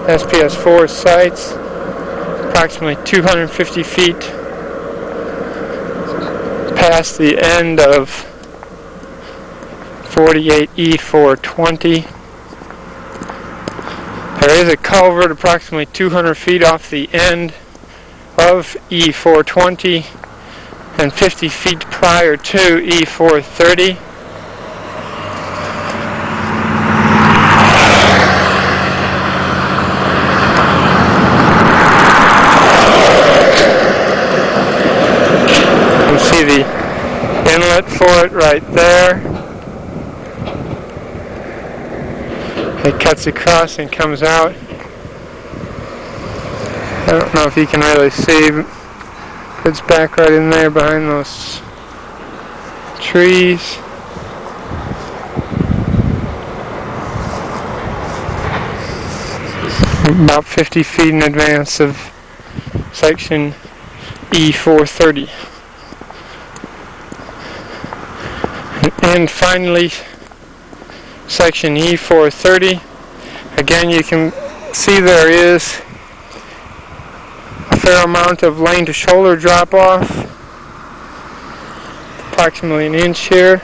SPS4 sights, approximately 250 feet past the end of 48E420. There is a culvert approximately 200 feet off the end of E420 and 50 feet prior to E430. You can see the inlet for it right there. It cuts across and comes out. I don't know if you can really see, but it's back right in there behind those trees. About 50 feet in advance of section E430. And finally, section E430. Again, you can see there is a fair amount of lane to shoulder drop off, approximately an inch here.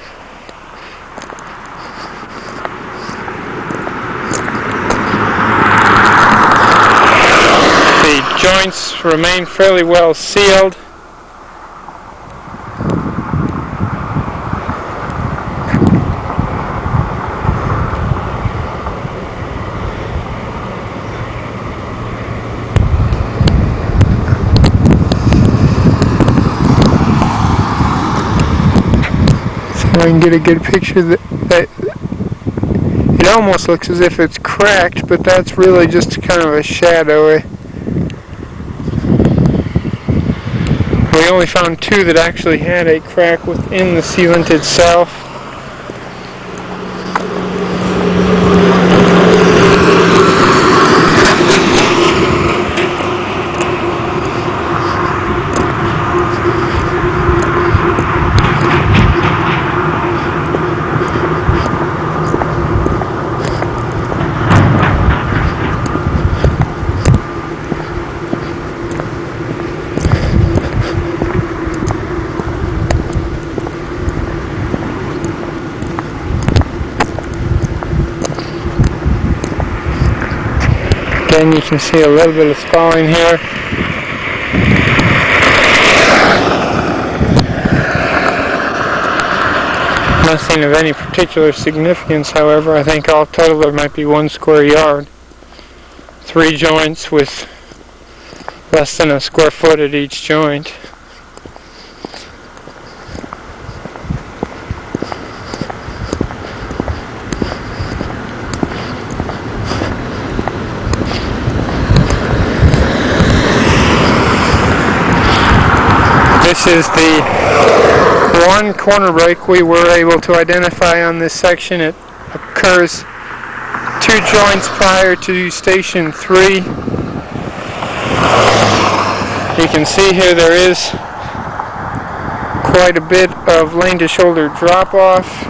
The joints remain fairly well sealed. I can get a good picture that it almost looks as if it's cracked, but that's really just kind of a shadow. We only found two that actually had a crack within the sealant itself. Again, you can see a little bit of spalling here. Nothing of any particular significance, however. I think all total there might be 1 square yard. 3 joints with less than a square foot at each joint. This is the one corner break we were able to identify on this section. It occurs 2 joints prior to station 3. You can see here there is quite a bit of lane to shoulder drop off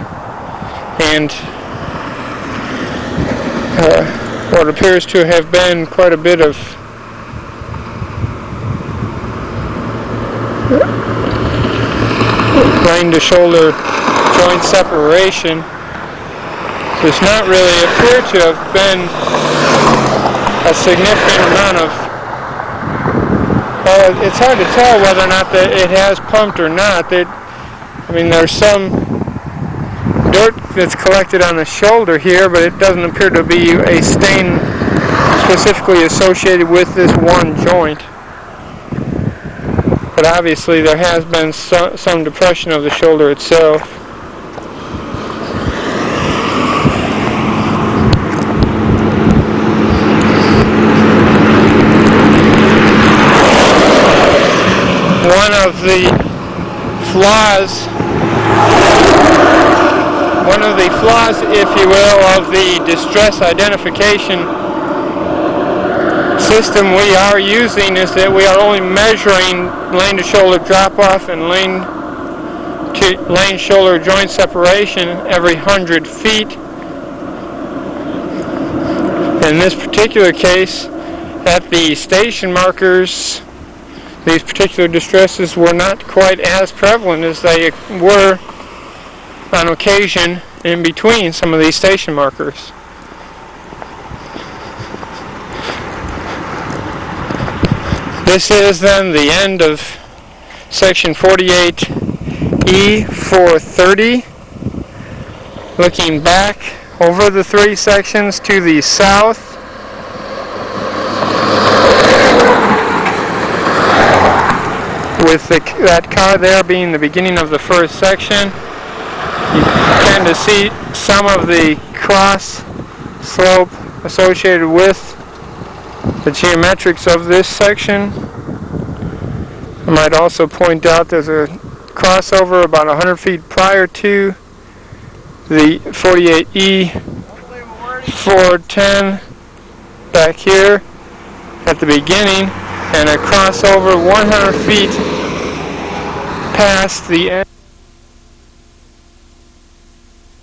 and what appears to have been quite a bit of lane to shoulder joint separation. Does not really appear to have been a significant amount of, well, it's hard to tell whether or not that it has pumped or not. I mean, there's some dirt that's collected on the shoulder here, but it doesn't appear to be a stain specifically associated with this one joint. But obviously there has been some depression of the shoulder itself. One of the flaws, if you will, of the distress identification system we are using is that we are only measuring lane to shoulder drop off and lane shoulder joint separation every 100 feet. In this particular case, at the station markers, these particular distresses were not quite as prevalent as they were on occasion in between some of these station markers. This is then the end of section 48E 430. Looking back over the three sections to the south, with that car there being the beginning of the first section, you tend to see some of the cross slope associated with the geometrics of this section. I might also point out there's a crossover about 100 feet prior to the 48E 410 back here at the beginning, and a crossover 100 feet past the end.